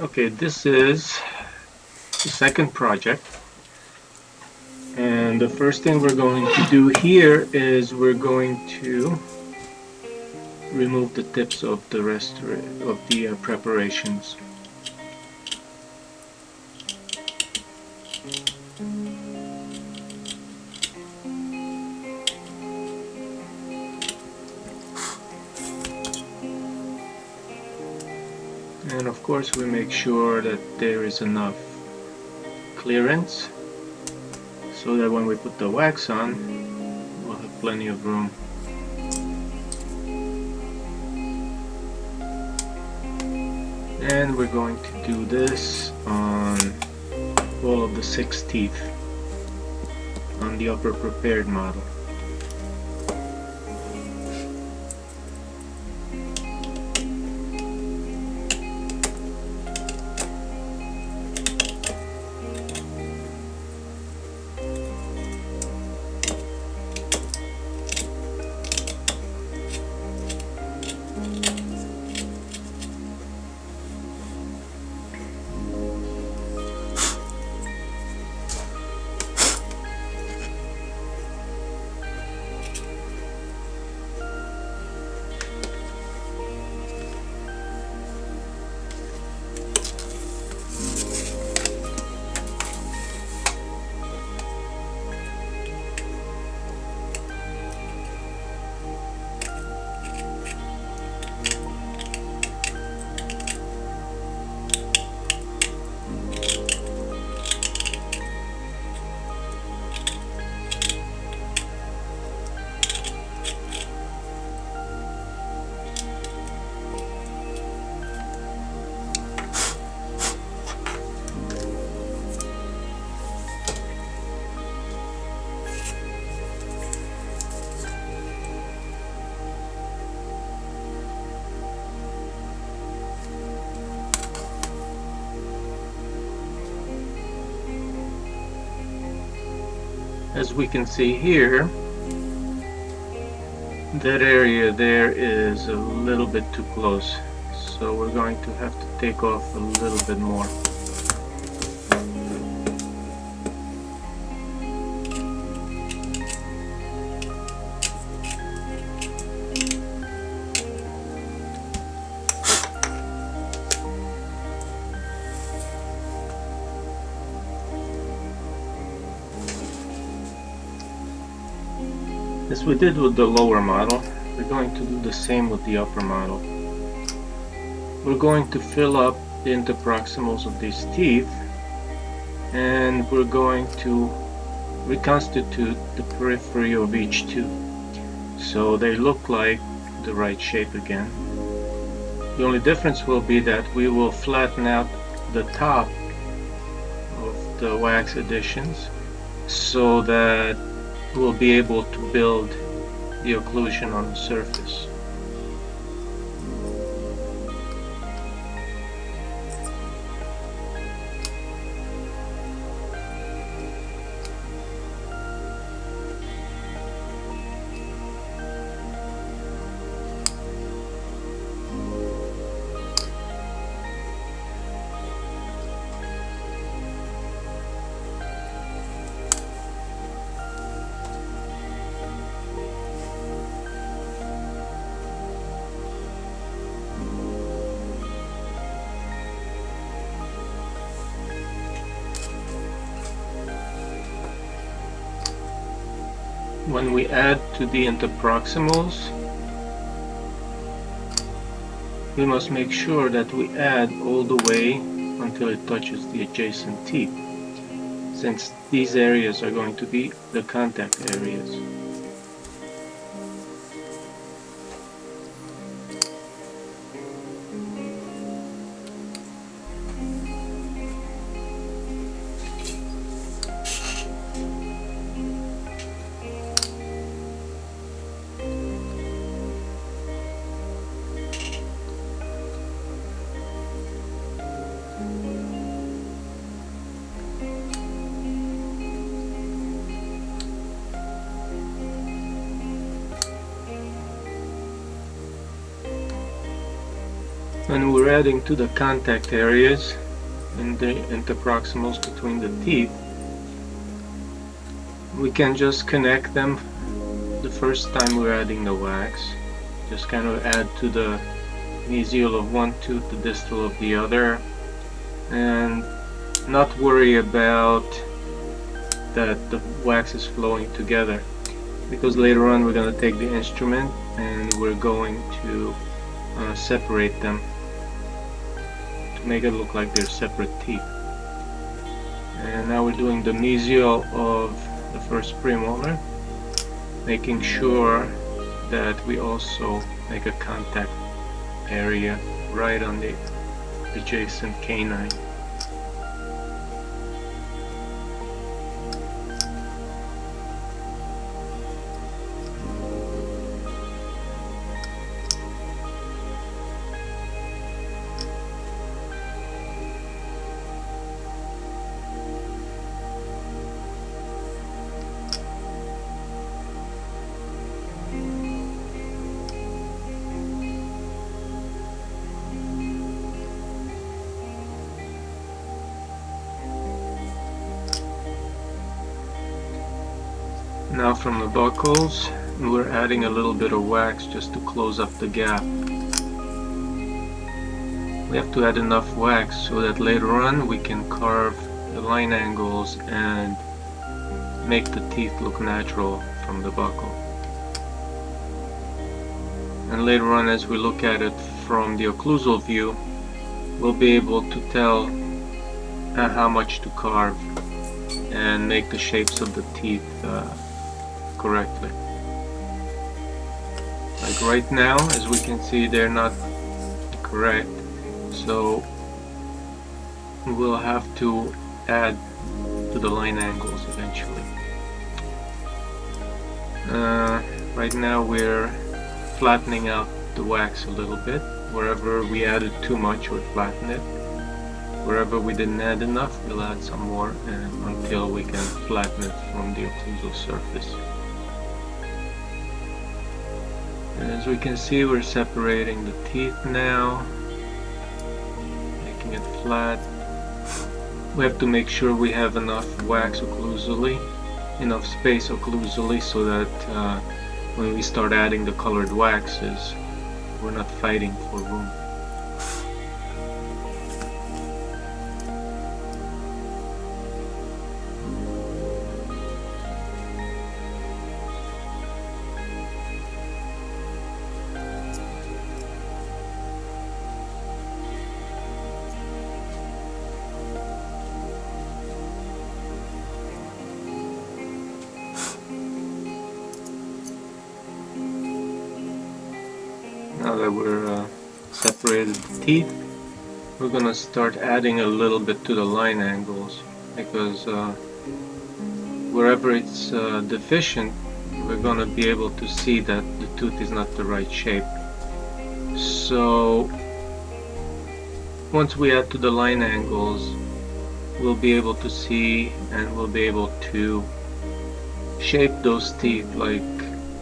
Okay, this is the second project, and the first thing we're going to do here is we're going to remove the tips of the rest of the preparations. And of course we make sure that there is enough clearance so that when we put the wax on, we'll have plenty of room. And we're going to do this on all of the 6 teeth on the upper prepared model. As we can see here, that area there is a little bit too close, so we're going to have to take off a little bit more. As we did with the lower model, we're going to do the same with the upper model. We're going to fill up the interproximals of these teeth, and we're going to reconstitute the periphery of each tooth so they look like the right shape again. The only difference will be that we will flatten out the top of the wax additions so that we'll be able to build the occlusion on the surface. When we add to the interproximals, we must make sure that we add all the way until it touches the adjacent teeth, since these areas are going to be the contact areas. And we're adding to the contact areas in the interproximals between the teeth. We can just connect them the first time we're adding the wax. Just kind of add to the mesial of one tooth, the distal of the other, and not worry about that the wax is flowing together, because later on we're going to take the instrument and we're going to separate them to make it look like they're separate teeth. And now we're doing the mesial of the first premolar, making sure that we also make a contact area right on the adjacent canine. Now from the buccals, we're adding a little bit of wax just to close up the gap. We have to add enough wax so that later on we can carve the line angles and make the teeth look natural from the buccal. And later on, as we look at it from the occlusal view, we'll be able to tell how much to carve and make the shapes of the teeth correctly. Like right now, as we can see, they're not correct, so we'll have to add to the line angles eventually. Right now we're flattening out the wax a little bit. Wherever we added too much, we'll flatten it. Wherever we didn't add enough, we'll add some more until we can flatten it from the occlusal surface. And as we can see, we're separating the teeth now, making it flat. We have to make sure we have enough wax occlusally, enough space occlusally, so that when we start adding the colored waxes, we're not fighting for room. Now that we're separated the teeth, we're gonna start adding a little bit to the line angles, because wherever it's deficient, we're gonna be able to see that the tooth is not the right shape. So once we add to the line angles, we'll be able to see and we'll be able to shape those teeth like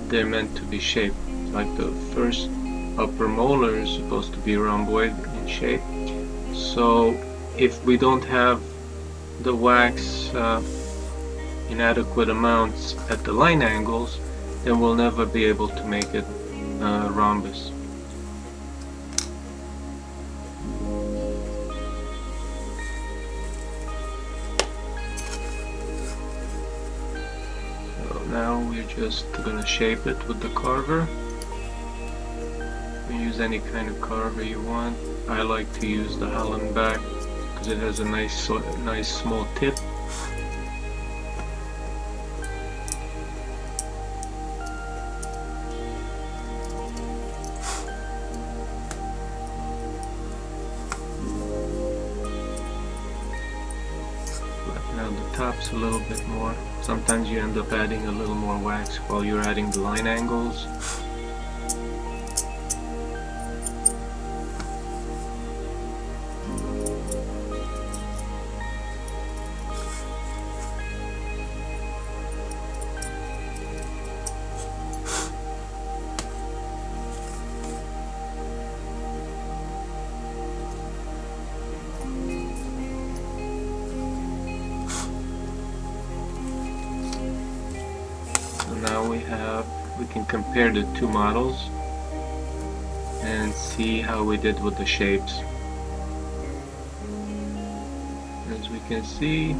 they're meant to be shaped. Like the first upper molar is supposed to be rhomboid in shape, so if we don't have the wax in adequate amounts at the line angles, then we'll never be able to make it rhombus. So now we're just gonna shape it with the carver. You can use any kind of carver you want. I like to use the Holland back because it has a nice small tip. Flatten out the tops a little bit more. Sometimes you end up adding a little more wax while you're adding the line angles. we can compare the two models and see how we did with the shapes. As we can see,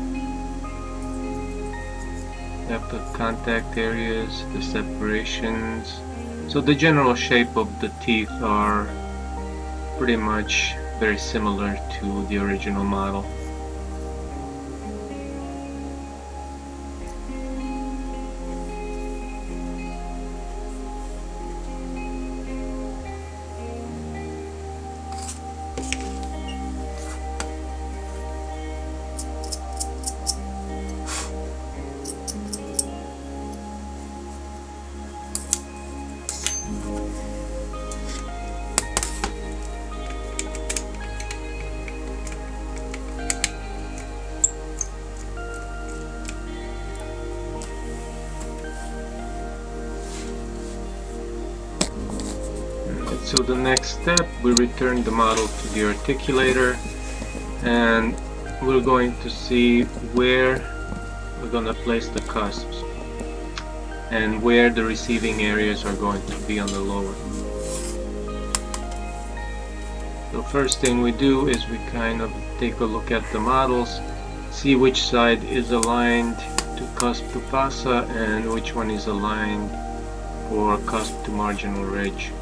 we have the contact areas, the separations. So the general shape of the teeth are pretty much very similar to the original model. So the next step, we return the model to the articulator, and we're going to see where we're going to place the cusps and where the receiving areas are going to be on the lower. The first thing we do is we kind of take a look at the models, see which side is aligned to cusp to fossa and which one is aligned for cusp to marginal ridge.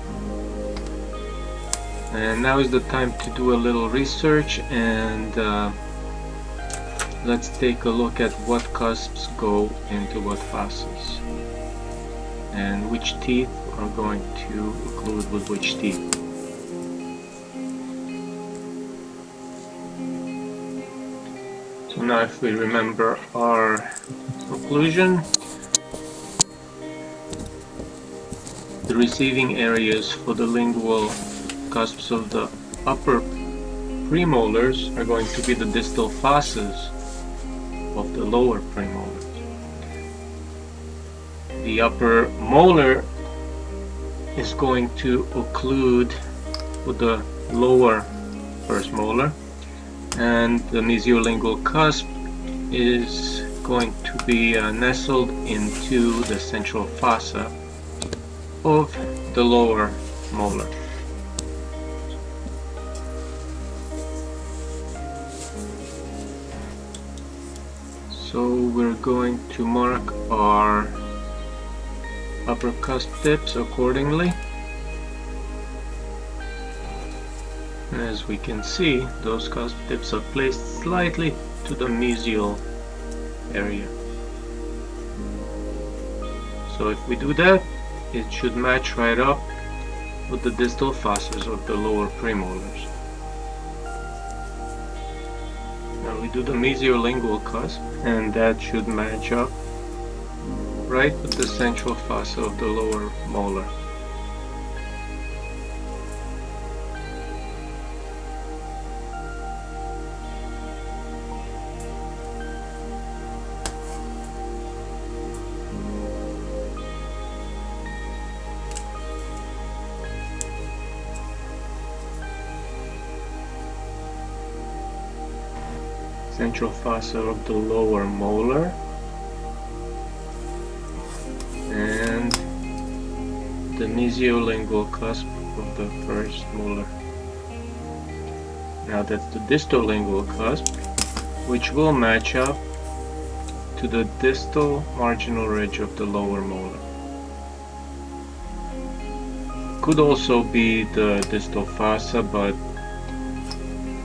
And now is the time to do a little research, and let's take a look at what cusps go into what fossas and which teeth are going to occlude with which teeth. So now if we remember our occlusion, the receiving areas for the lingual cusps of the upper premolars are going to be the distal fossas of the lower premolars. The upper molar is going to occlude with the lower first molar, and the mesiolingual cusp is going to be nestled into the central fossa of the lower molar. So we're going to mark our upper cusp tips accordingly. And as we can see, those cusp tips are placed slightly to the mesial area. So if we do that, it should match right up with the distal fossas of the lower premolars. Now we do the mesiolingual cusp, and that should match up right with the central fossa of the lower molar. Central fossa of the lower molar and the mesiolingual cusp of the first molar. Now that's the distal lingual cusp, which will match up to the distal marginal ridge of the lower molar. Could also be the distal fossa, but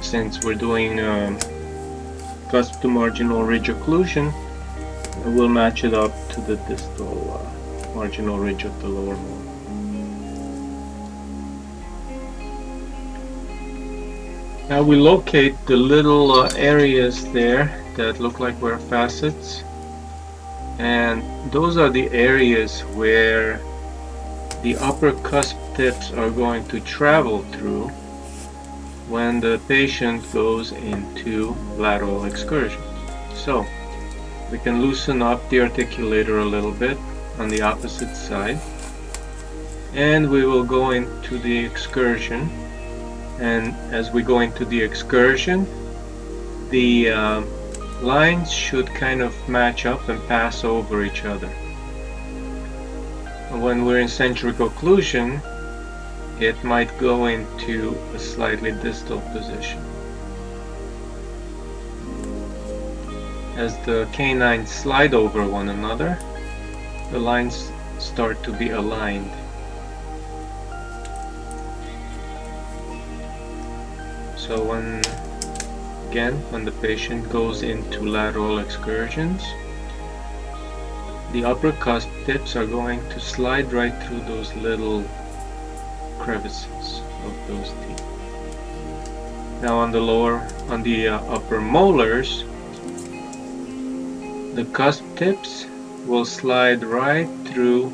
since we're doing cusp to marginal ridge occlusion, we'll match it up to the distal marginal ridge of the lower molar. Now we locate the little areas there that look like we're facets, and those are the areas where the upper cusp tips are going to travel through when the patient goes into lateral excursions. So we can loosen up the articulator a little bit on the opposite side, and we will go into the excursion. And as we go into the excursion, the lines should kind of match up and pass over each other. When we're in centric occlusion, it might go into a slightly distal position. As the canines slide over one another, the lines start to be aligned. So when the patient goes into lateral excursions, the upper cusp tips are going to slide right through those little crevices of those teeth. Now on the upper molars, the cusp tips will slide right through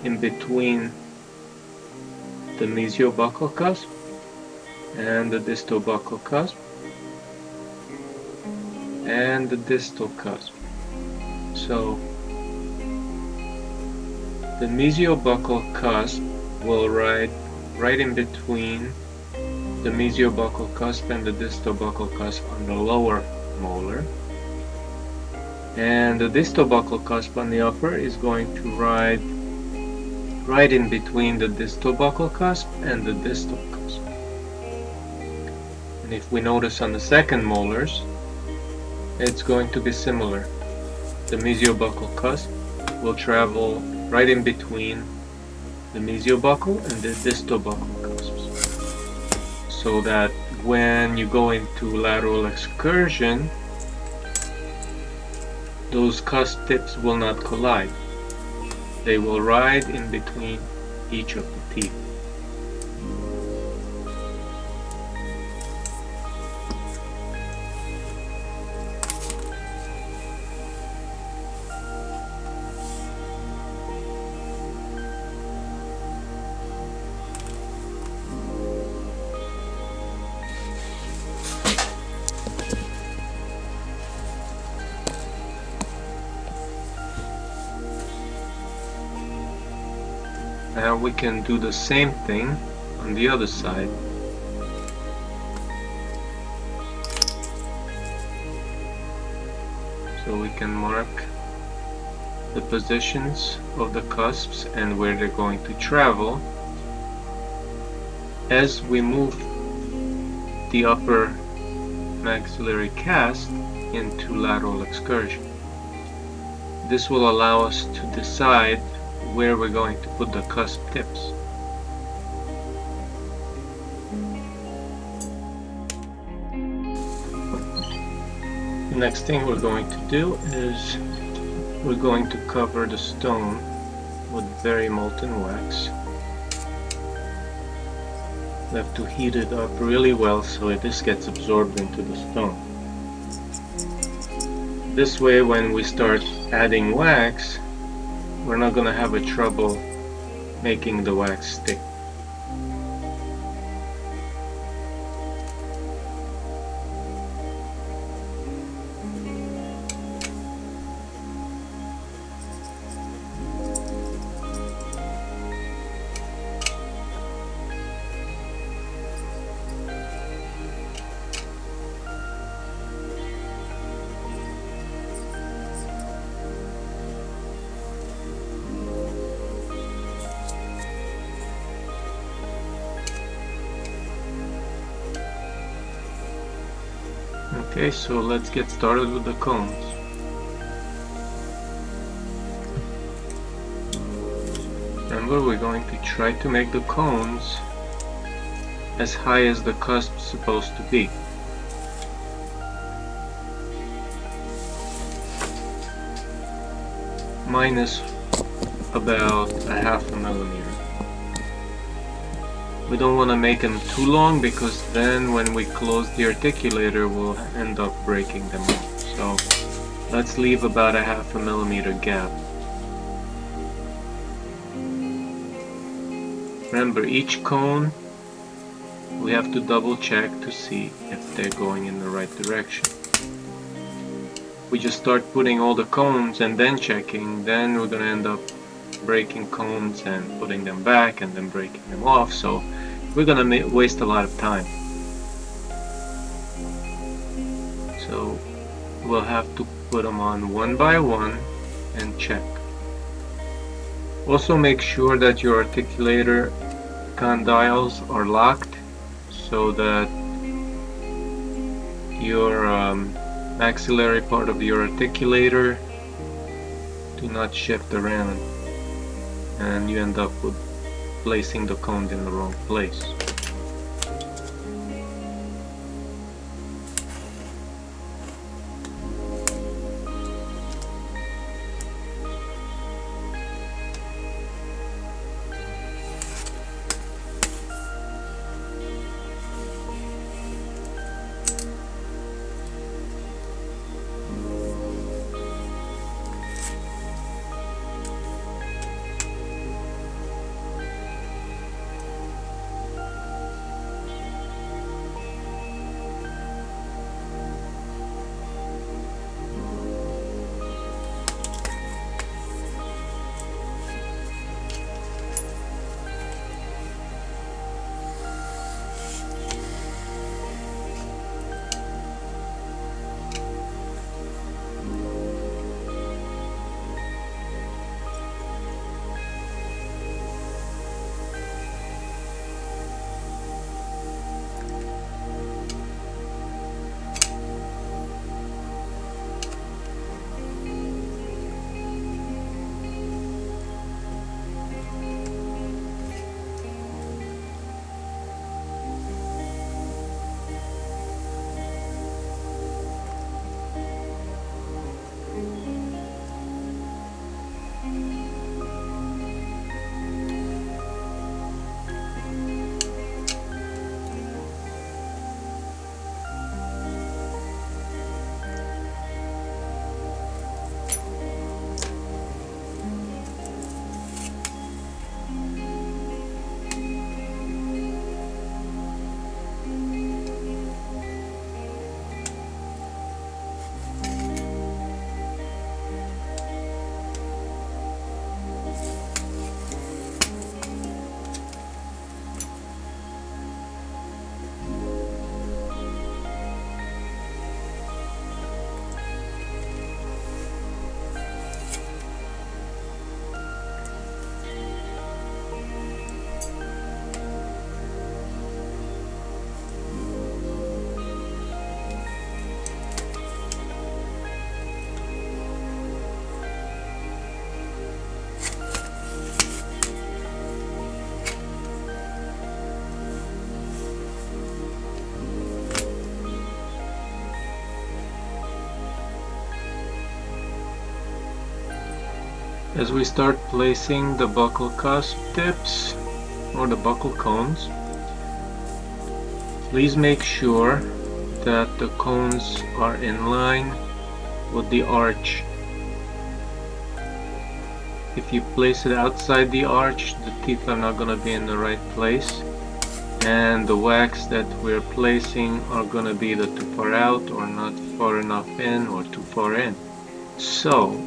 in between the mesio-buccal cusp and the distal buccal cusp and the distal cusp. So the mesio-buccal cusp will ride right in between the mesio-buccal cusp and the distal buccal cusp on the lower molar, and the distal buccal cusp on the upper is going to ride right in between the distal buccal cusp and the distal cusp. And if we notice on the second molars, it's going to be similar. The mesio-buccal cusp will travel right in between the mesio-buccal and the distal buccal cusps, so that when you go into lateral excursion, those cusp tips will not collide. They will ride in between each of the teeth. Now we can do the same thing on the other side. So we can mark the positions of the cusps and where they're going to travel as we move the upper maxillary cast into lateral excursion. This will allow us to decide where we're going to put the cusp tips. The next thing we're going to do is we're going to cover the stone with very molten wax. We have to heat it up really well so this gets absorbed into the stone. This way, when we start adding wax, we're not going to have a trouble making the wax stick. Okay, so let's get started with the cones. Remember, we're going to try to make the cones as high as the cusp is supposed to be. Minus about a half a millimeter. We don't want to make them too long because then when we close the articulator we'll end up breaking them off. So let's leave about a half a millimeter gap. Remember, each cone we have to double check to see if they're going in the right direction. We just start putting all the cones and then checking, then we're going to end up breaking cones and putting them back and then breaking them off, so we're gonna waste a lot of time. So we'll have to put them on one by one and check. Also make sure that your articulator condyles are locked so that your maxillary part of your articulator do not shift around and you end up with placing the cones in the wrong place. As we start placing the buccal cusp tips or the buccal cones, please make sure that the cones are in line with the arch. If you place it outside the arch, the teeth are not going to be in the right place, and the wax that we're placing are going to be either too far out or not far enough in or too far in. So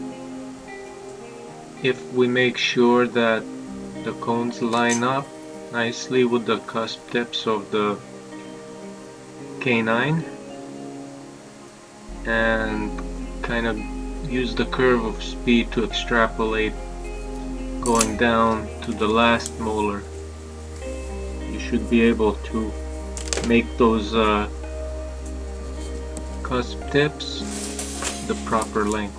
if we make sure that the cones line up nicely with the cusp tips of the canine and kind of use the curve of speed to extrapolate going down to the last molar, you should be able to make those cusp tips the proper length.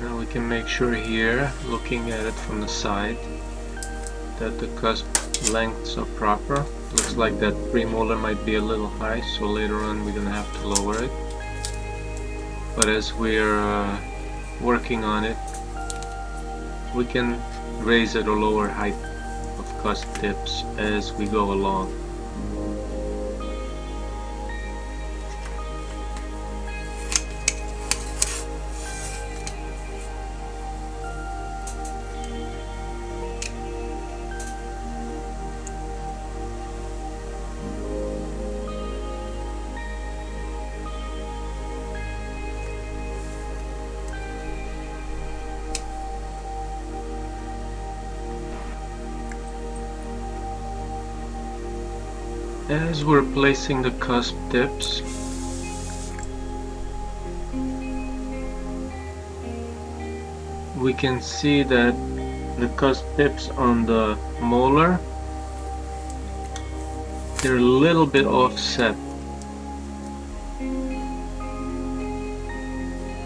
Now we can make sure here, looking at it from the side, that the cusp lengths are proper. Looks like that premolar might be a little high, so later on we're gonna have to lower it. But as we're working on it, we can raise it or lower height of cusp tips as we go along. As we're placing the cusp tips, we can see that the cusp tips on the molar, they're a little bit offset.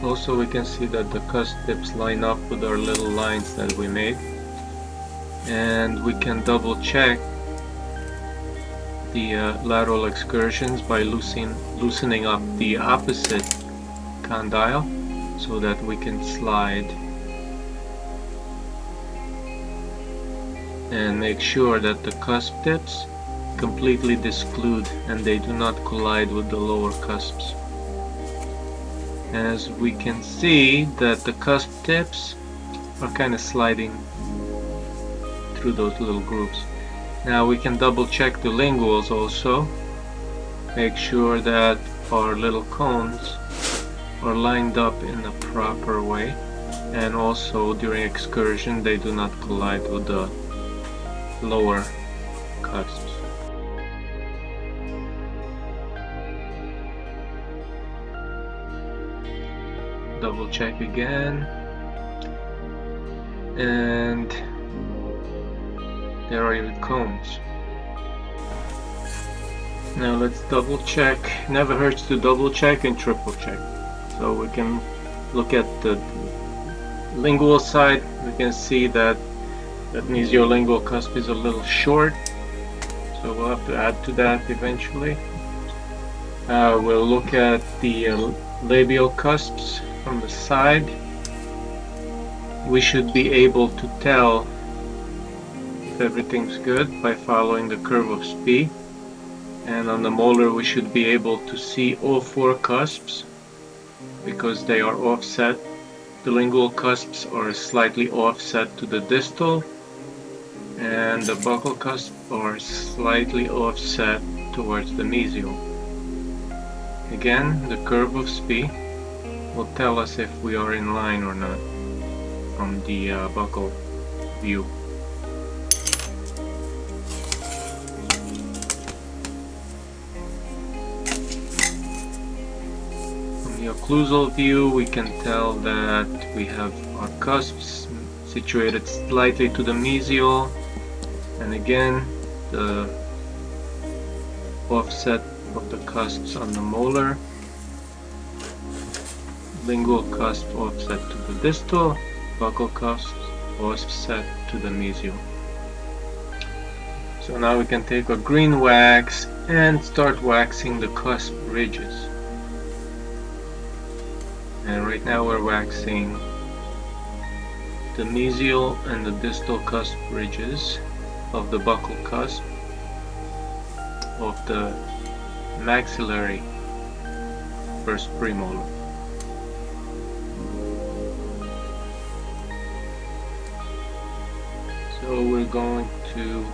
Also, we can see that the cusp tips line up with our little lines that we made, and we can double check the lateral excursions by loosening up the opposite condyle so that we can slide and make sure that the cusp tips completely disclude and they do not collide with the lower cusps. As we can see that the cusp tips are kind of sliding through those little grooves. Now we can double check the linguals also, make sure that our little cones are lined up in the proper way, and also during excursion they do not collide with the lower cusps. Double check again, and there are your cones. Now let's double check. Never hurts to double check and triple check. So we can look at the lingual side. We can see that mesiolingual cusp is a little short, so we'll have to add to that eventually. We'll look at the labial cusps from the side. We should be able to tell if everything's good by following the curve of Spee, and on the molar we should be able to see all four cusps because they are offset. The lingual cusps are slightly offset to the distal, and the buccal cusps are slightly offset towards the mesial. Again, the curve of Spee will tell us if we are in line or not from the buccal view. From the occlusal view, we can tell that we have our cusps situated slightly to the mesial, and again the offset of the cusps on the molar, lingual cusp offset to the distal, buccal cusp offset to the mesial. So now we can take a green wax and start waxing the cusp ridges. And right now we're waxing the mesial and the distal cusp ridges of the buccal cusp of the maxillary first premolar. So we're going to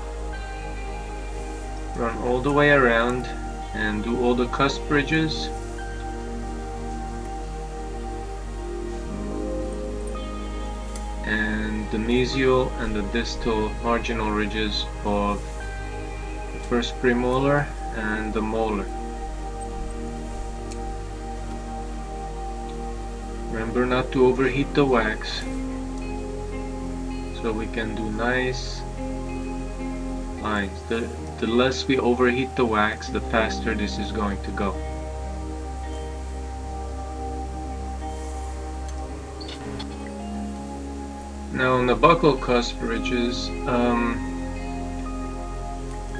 run all the way around and do all the cusp ridges. And the mesial and the distal marginal ridges of the first premolar and the molar. Remember not to overheat the wax, so we can do nice lines. The less we overheat the wax, the faster this is going to go. Now on the buccal cusp ridges,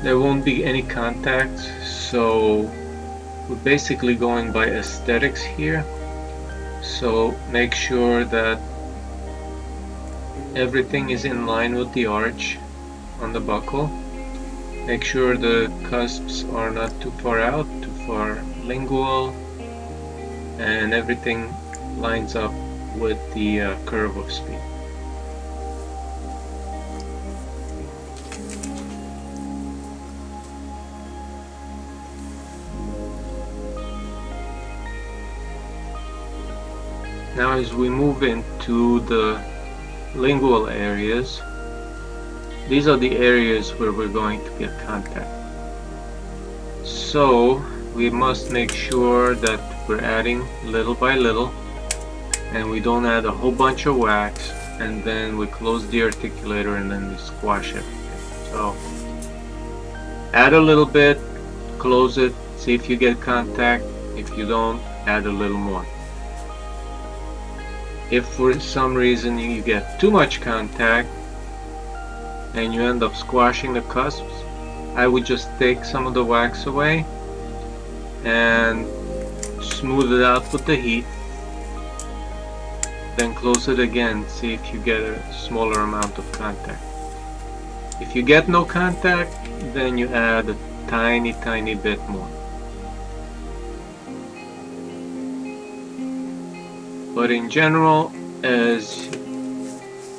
there won't be any contact, so we're basically going by aesthetics here. So make sure that everything is in line with the arch on the buccal. Make sure the cusps are not too far out, too far lingual, and everything lines up with the curve of Spee. Now as we move into the lingual areas, these are the areas where we're going to get contact. So we must make sure that we're adding little by little, and we don't add a whole bunch of wax and then we close the articulator and then we squash it. So add a little bit, close it, see if you get contact. If you don't, add a little more. If for some reason you get too much contact and you end up squashing the cusps, I would just take some of the wax away and smooth it out with the heat, then close it again, see if you get a smaller amount of contact. If you get no contact, then you add a tiny bit more. But in general, as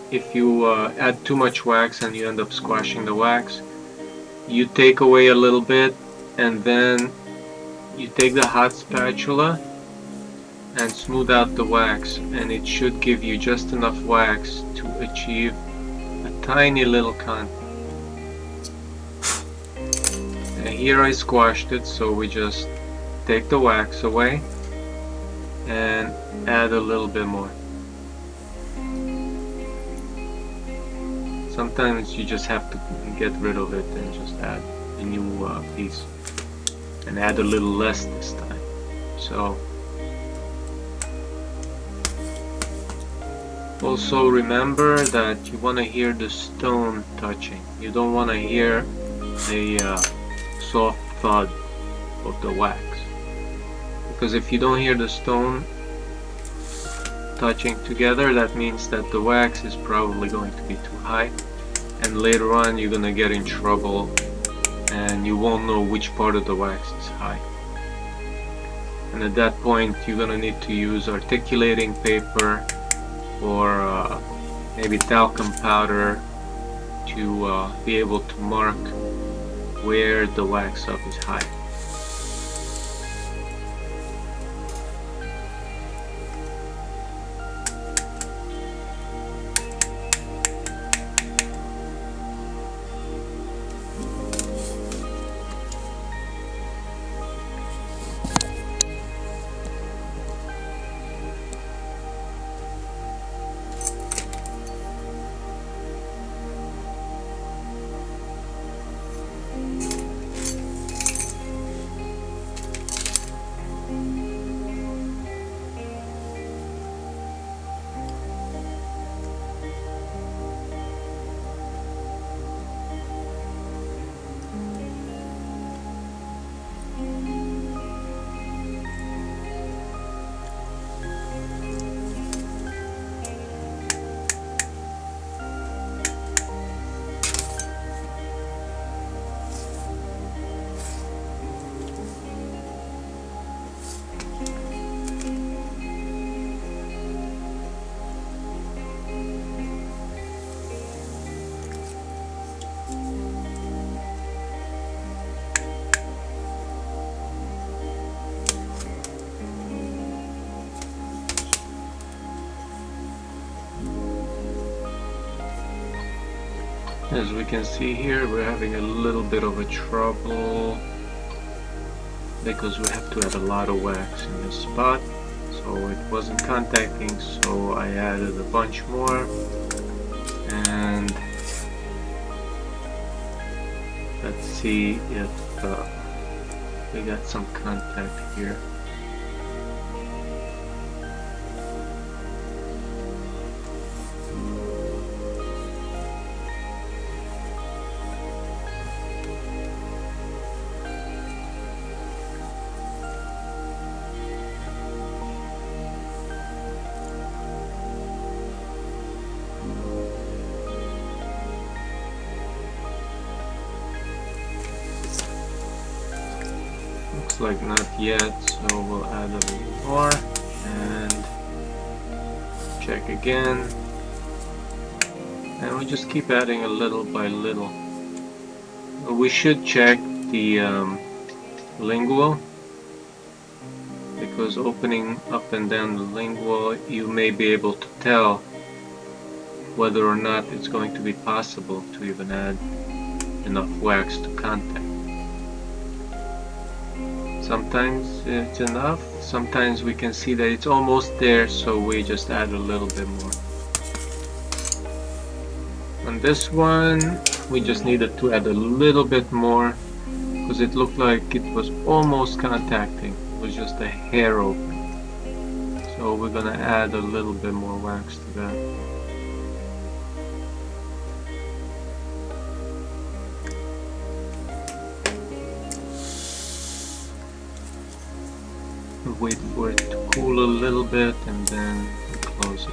if you add too much wax and you end up squashing the wax, you take away a little bit and then you take the hot spatula and smooth out the wax, and it should give you just enough wax to achieve a tiny little contact. And here I squashed it, so we just take the wax away and add a little bit more. Sometimes you just have to get rid of it and just add a new piece, and add a little less this time. So also remember that you want to hear the stone touching. You don't want to hear a soft thud of the wax, because if you don't hear the stone touching together, that means that the wax is probably going to be too high, and later on you're gonna get in trouble and you won't know which part of the wax is high. And at that point you're gonna need to use articulating paper or maybe talcum powder to be able to mark where the wax up is high. As we can see here, we're having a little bit of a trouble because we have to add a lot of wax in this spot, so it wasn't contacting, so I added a bunch more, and let's see if we got some contact here. Looks like not yet, so we'll add a little more and check again, and we just keep adding a little by little. We should check the lingual, because opening up and down the lingual, you may be able to tell whether or not it's going to be possible to even add enough wax to contact. Sometimes it's enough, sometimes we can see that it's almost there, so we just add a little bit more. On this one, we just needed to add a little bit more because it looked like it was almost contacting. It was just a hair open. So we're gonna add a little bit more wax to that. Wait for it to cool a little bit and then close it.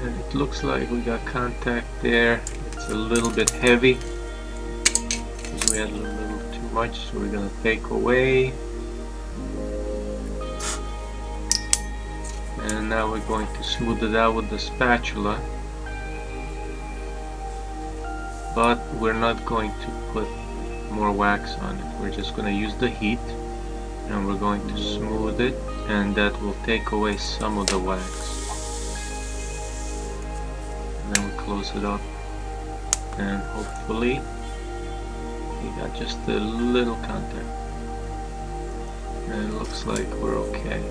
And it looks like we got contact there. It's a little bit heavy because we had a little too much, so we're gonna take away. And now we're going to smooth it out with the spatula, but we're not going to put more wax on it. We're just going to use the heat and we're going to smooth it, and that will take away some of the wax. And then we close it up, and hopefully we got just a little contact, and it looks like we're okay.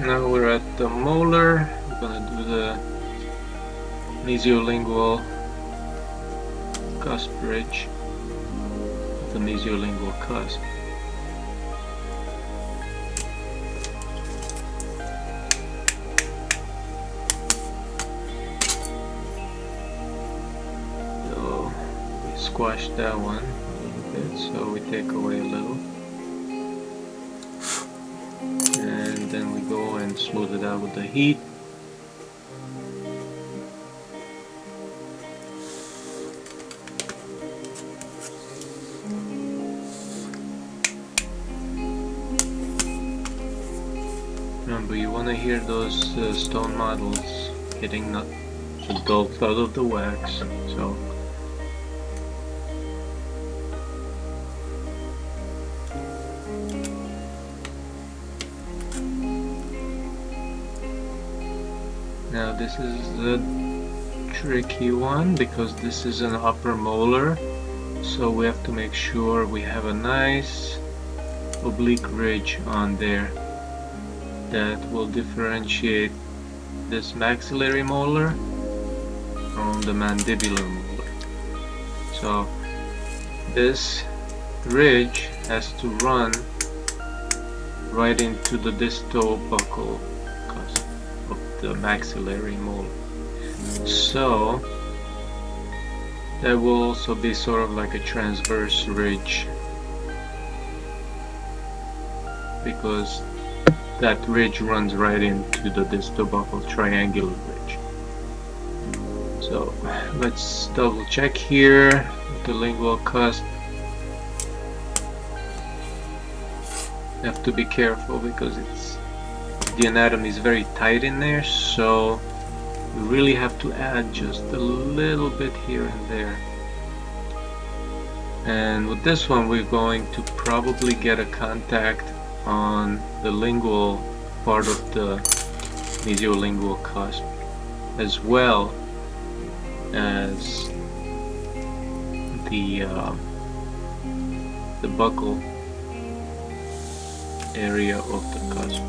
Now we're at the molar. We're gonna do the mesiolingual cusp ridge, the mesiolingual cusp. So we squash that one a little bit, so we take away a little. And then we go and smooth it out with the heat. Remember, you want to hear those stone models getting the dull thud of the wax. So now this is the tricky one because this is an upper molar, so we have to make sure we have a nice oblique ridge on there that will differentiate this maxillary molar from the mandibular molar. So this ridge has to run right into the distal buccal cusp of the maxillary molar. So that will also be sort of like a transverse ridge, because that ridge runs right into the distal buccal triangular ridge. So let's double check here with the lingual cusp. You have to be careful because the anatomy is very tight in there, so you really have to add just a little bit here and there. And with this one we're going to probably get a contact on the lingual part of the mesiolingual cusp, as well as the buccal area of the cusp.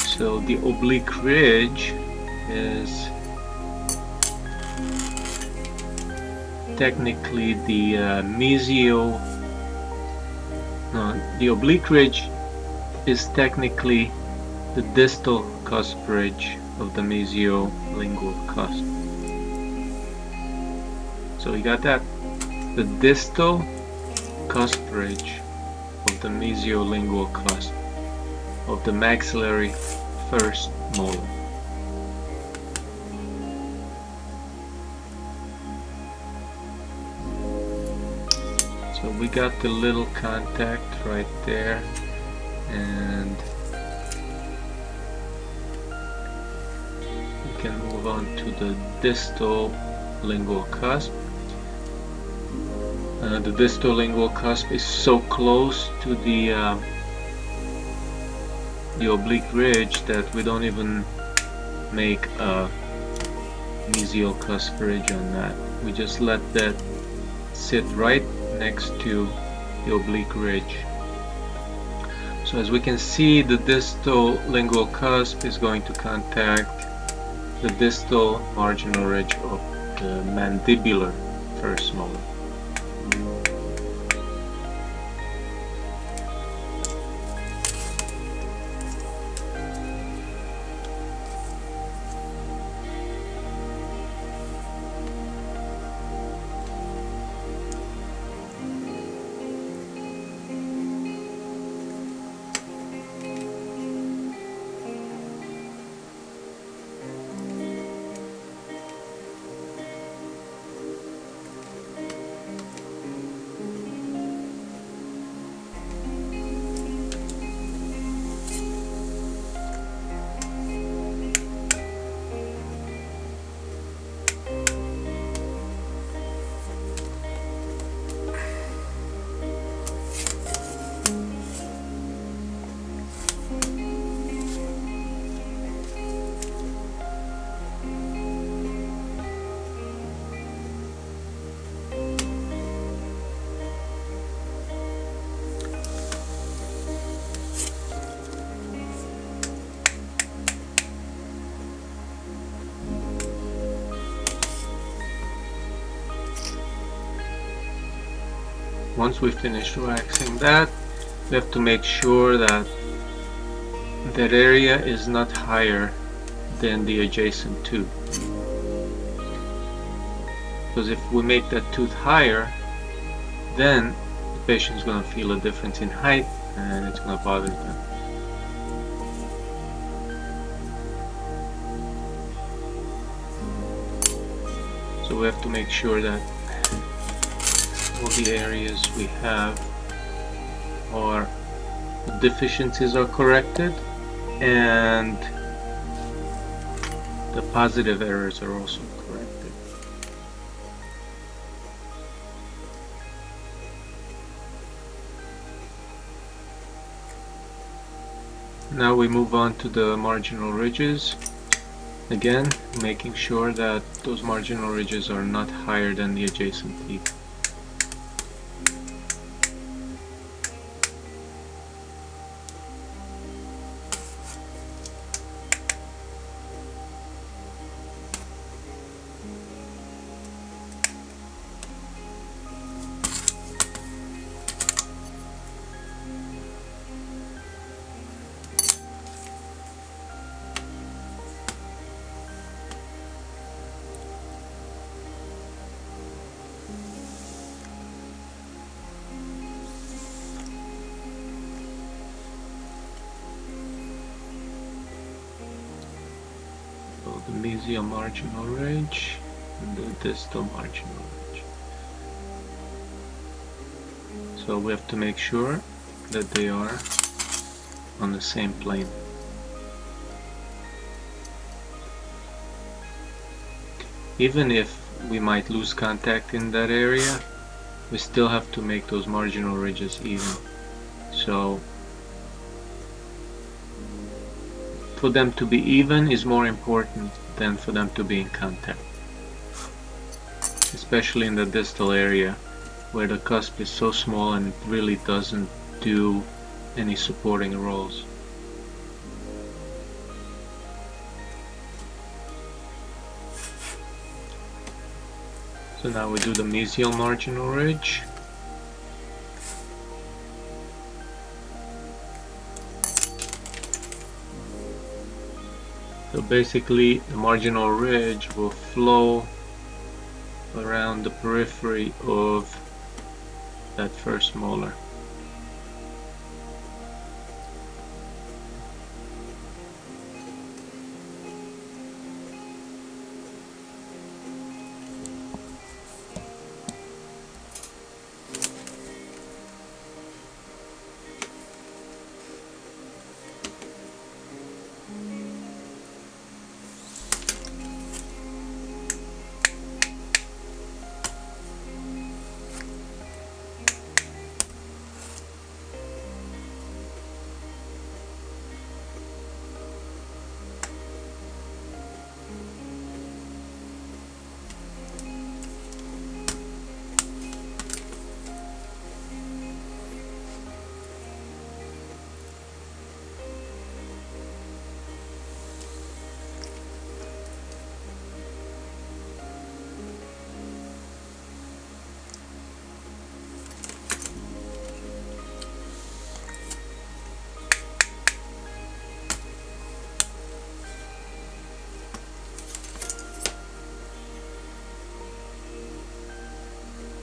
So the oblique ridge is technically the the oblique ridge is technically the distal cusp ridge of the mesiolingual cusp. So we got that. The distal cusp ridge of the mesiolingual cusp of the maxillary first molar. So we got the little contact right there, and we can move on to the distal lingual cusp. The distal lingual cusp is so close to the oblique ridge that we don't even make a mesial cusp ridge on that. We just let that sit right next to the oblique ridge. So as we can see, the distal lingual cusp is going to contact the distal marginal ridge of the mandibular first molar. once we finish waxing that, we have to make sure that that area is not higher than the adjacent tooth. Because if we make that tooth higher, then the patient is going to feel a difference in height and it's going to bother them. So we have to make sure that all the areas we have are, the deficiencies are corrected and the positive errors are also corrected. Now we move on to the marginal ridges. Again, making sure that those marginal ridges are not higher than the adjacent teeth. The mesial marginal ridge and the distal marginal ridge. So we have to make sure that they are on the same plane. Even if we might lose contact in that area, we still have to make those marginal ridges even. So for them to be even is more important than for them to be in contact, especially in the distal area where the cusp is so small and it really doesn't do any supporting roles. So now we do the mesial marginal ridge. So basically the marginal ridge will flow around the periphery of that first molar.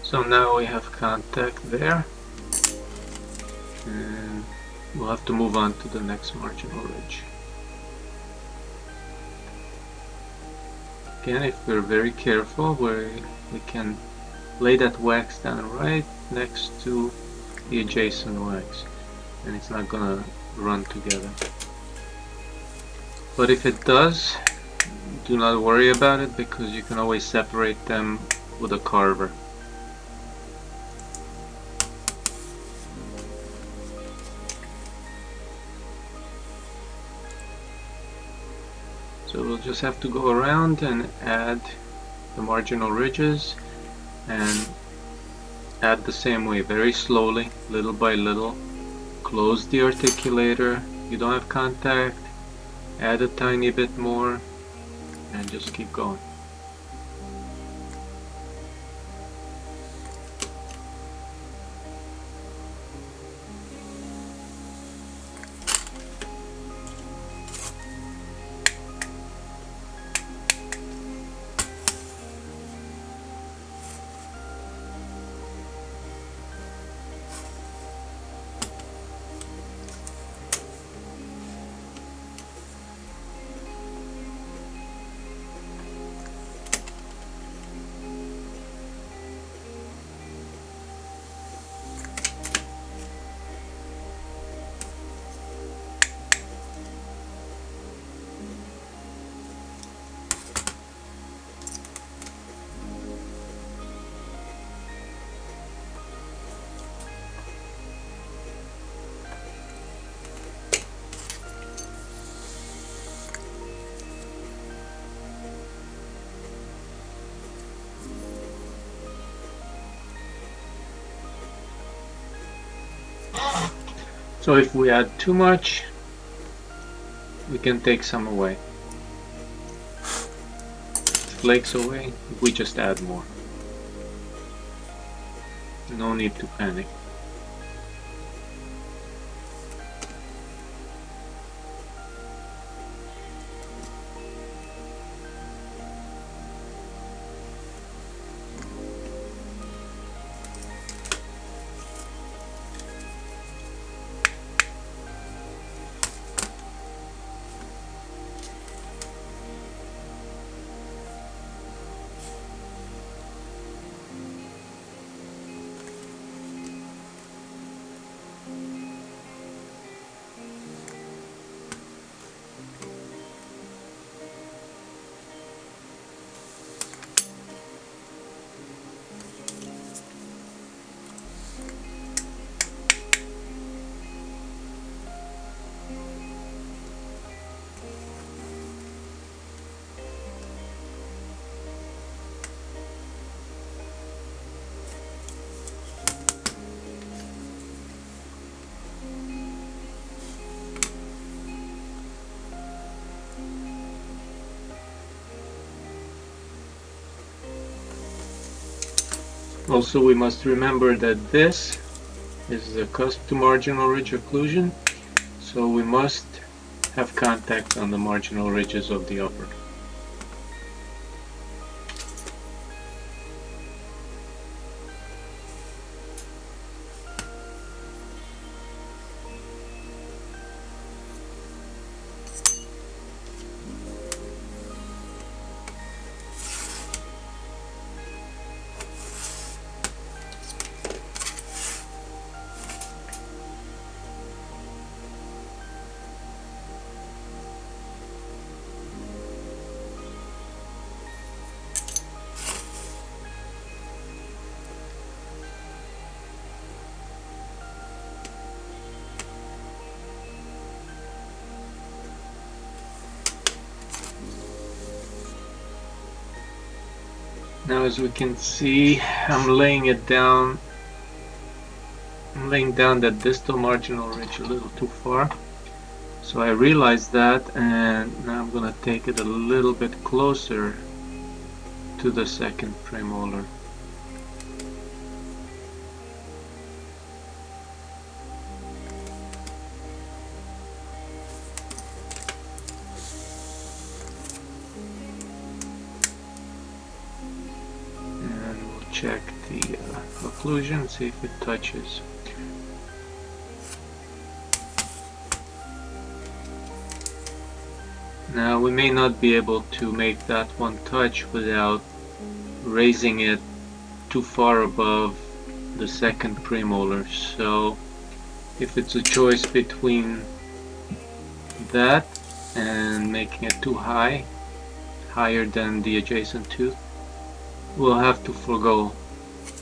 So now we have contact there, and we'll have to move on to the next marginal ridge. Again, if we're very careful, we can lay that wax down right next to the adjacent wax, and it's not gonna run together. But if it does, do not worry about it, because you can always separate them with a carver. So we'll just have to go around and add the marginal ridges, and add the same way, very slowly, little by little. Close the articulator, you don't have contact, add a tiny bit more, and just keep going. So if we add too much, we can take some away. Flakes away, we just add more. No need to panic. Also, we must remember that this is the cusp to marginal ridge occlusion, so we must have contact on the marginal ridges of the upper. Now, as we can see, I'm laying down that distal marginal ridge a little too far. So I realized that, and now I'm going to take it a little bit closer to the second premolar. Check the occlusion, see if it touches. Now, we may not be able to make that one touch without raising it too far above the second premolar. So if it's a choice between that and making it too high, higher than the adjacent tooth, we'll have to forego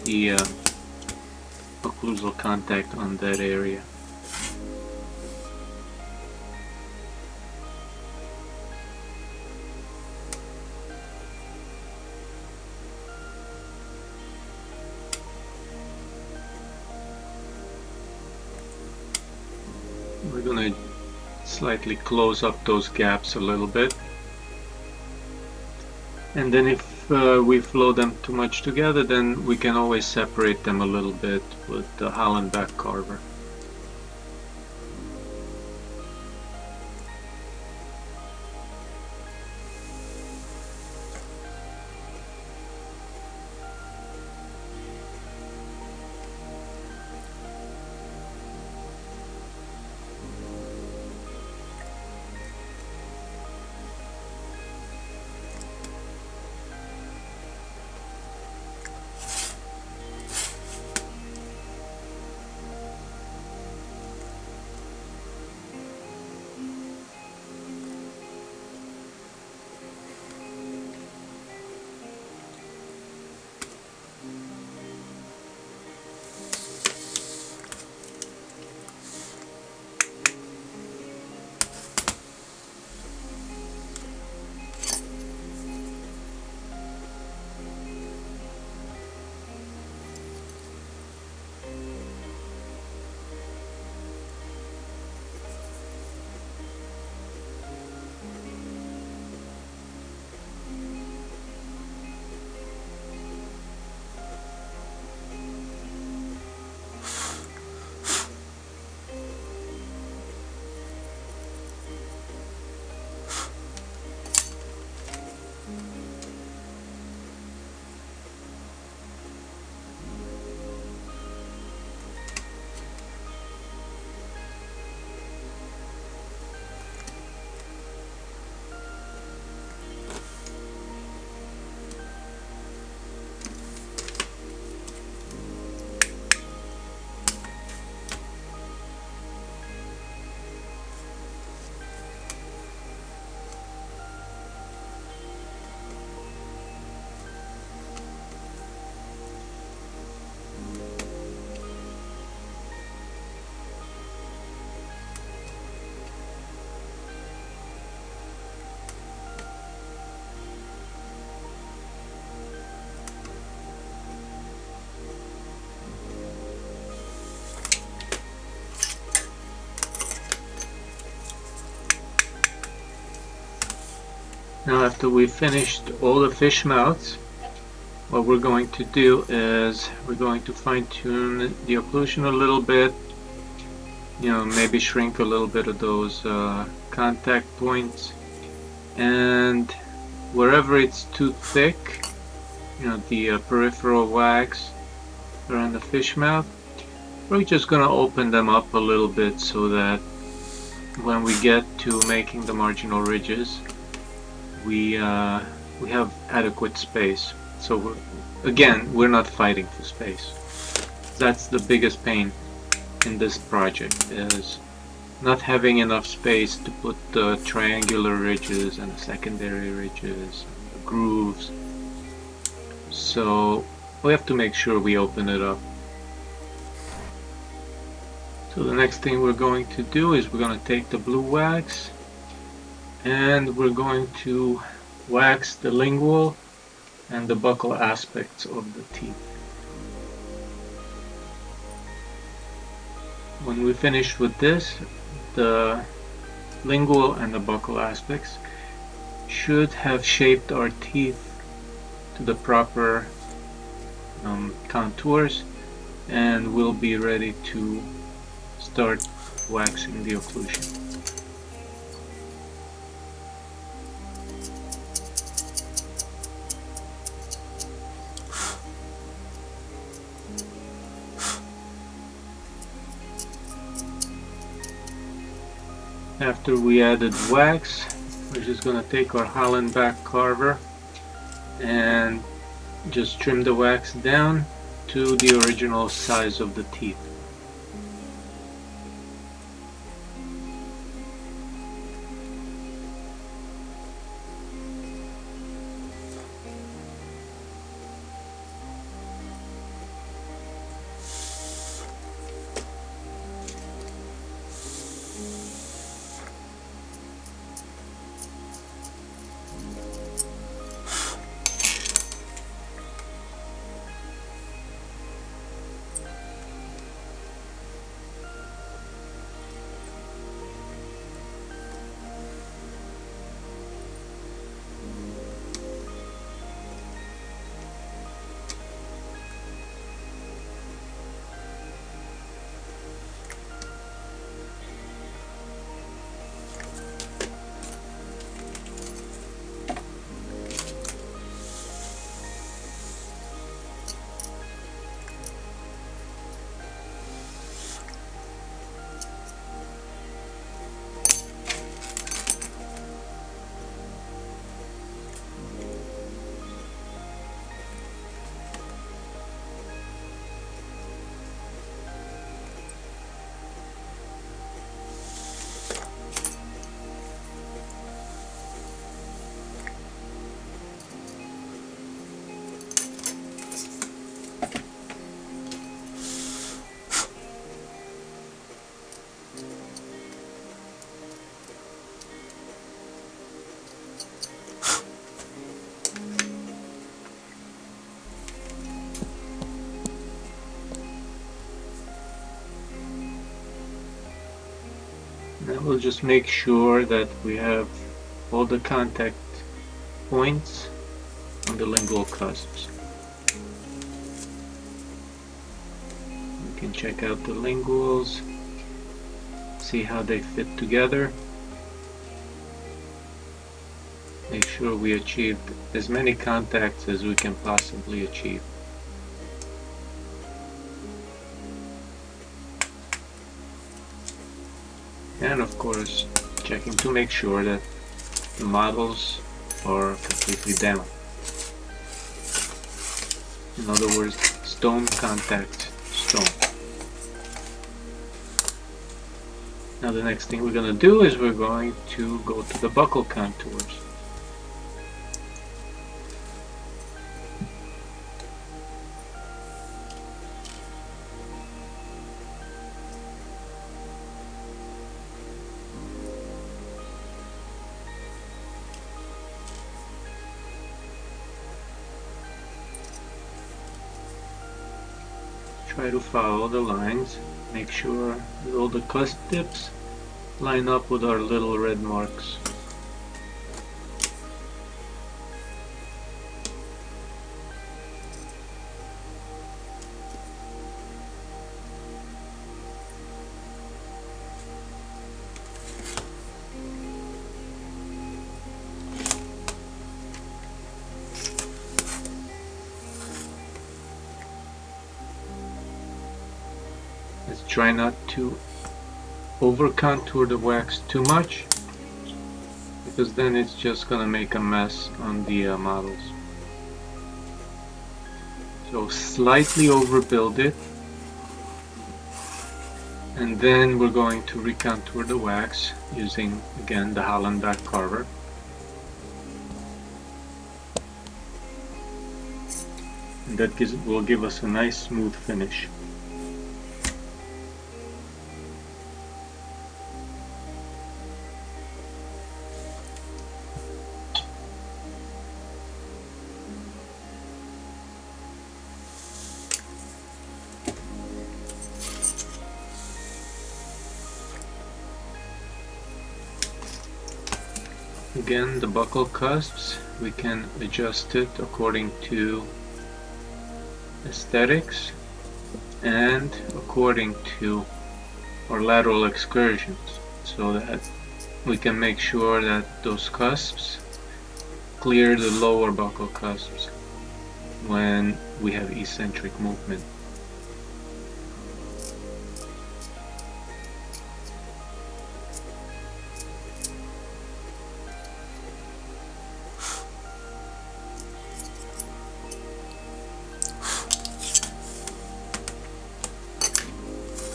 the occlusal contact on that area. We're going to slightly close up those gaps a little bit, and then if we flow them too much together, then we can always separate them a little bit with the Hallenbeck carver. Now after we've finished all the fish mouths, what we're going to do is we're going to fine-tune the occlusion a little bit, you know, maybe shrink a little bit of those contact points, and wherever it's too thick, you know, the peripheral wax around the fish mouth, we're just going to open them up a little bit so that when we get to making the marginal ridges, we have adequate space. So we're not fighting for space. That's the biggest pain in this project, is not having enough space to put the triangular ridges and the secondary ridges, the grooves. So we have to make sure we open it up. So the next thing we're going to do is we're going to take the blue wax and we're going to wax the lingual and the buccal aspects of the teeth. When we finish with this, the lingual and the buccal aspects should have shaped our teeth to the proper contours, and we'll be ready to start waxing the occlusion. After we added wax, we're just going to take our Holland back carver and just trim the wax down to the original size of the teeth. Now we'll just make sure that we have all the contact points on the lingual cusps. You can check out the linguals, see how they fit together. Make sure we achieve as many contacts as we can possibly achieve. And of course, checking to make sure that the models are completely down. In other words, stone contact stone. Now the next thing we're going to do is we're going to go to the buccal contours. Try to follow the lines, make sure that all the cusp tips line up with our little red marks. Let's try not to over contour the wax too much, because then it's just gonna make a mess on the models. So slightly overbuild it, and then we're going to recontour the wax using, again, the Holland dot carver. And that will give us a nice smooth finish. Again, the buccal cusps, we can adjust it according to aesthetics and according to our lateral excursions, so that we can make sure that those cusps clear the lower buccal cusps when we have eccentric movement.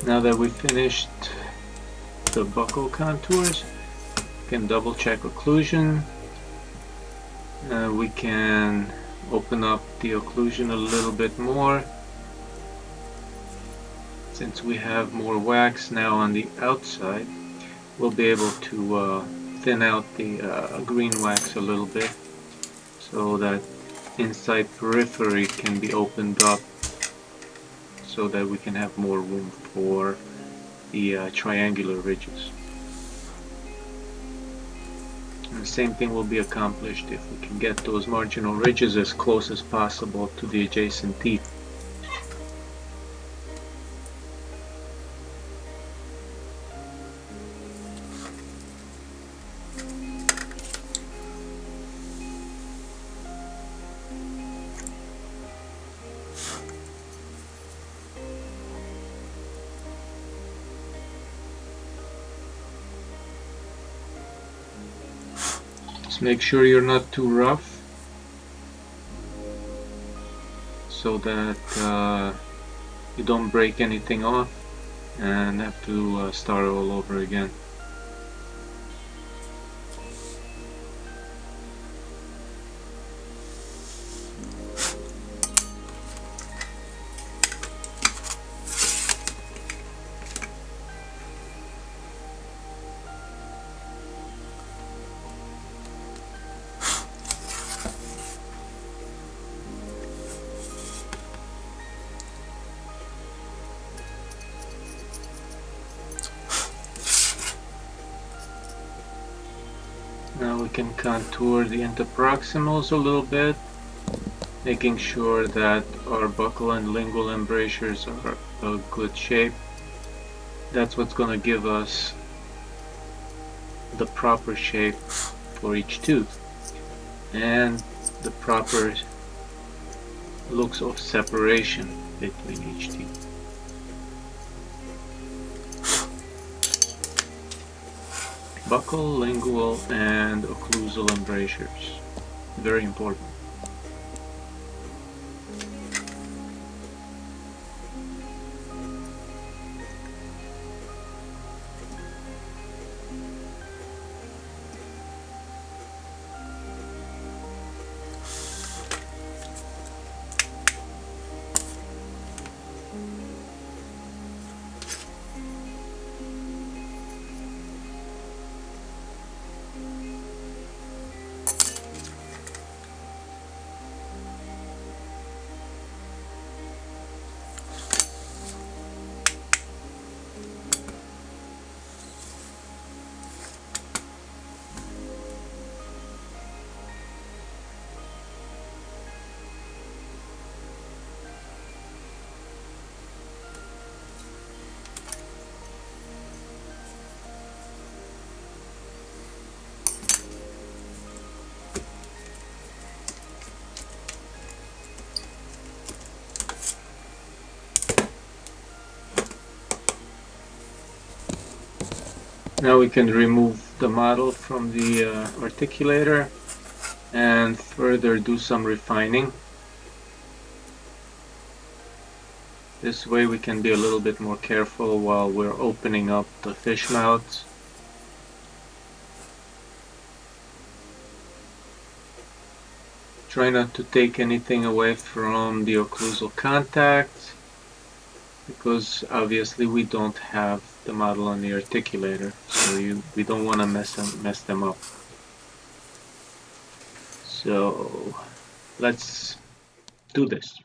Now that we've finished the buccal contours, we can double check occlusion. We can open up the occlusion a little bit more. Since we have more wax now on the outside, we'll be able to thin out the green wax a little bit, so that inside periphery can be opened up, so that we can have more room for the triangular ridges. And the same thing will be accomplished if we can get those marginal ridges as close as possible to the adjacent teeth. Make sure you're not too rough, so that you don't break anything off and have to start all over again. Now we can contour the interproximals a little bit, making sure that our buccal and lingual embrasures are a good shape. That's what's going to give us the proper shape for each tooth and the proper looks of separation between each teeth. Buccal, lingual, and occlusal embrasures. Very important. Now we can remove the model from the articulator and further do some refining. This way we can be a little bit more careful while we're opening up the fish mouths. Try not to take anything away from the occlusal contact, because obviously we don't have the model on the articulator, so we don't want to mess them up. So let's do this.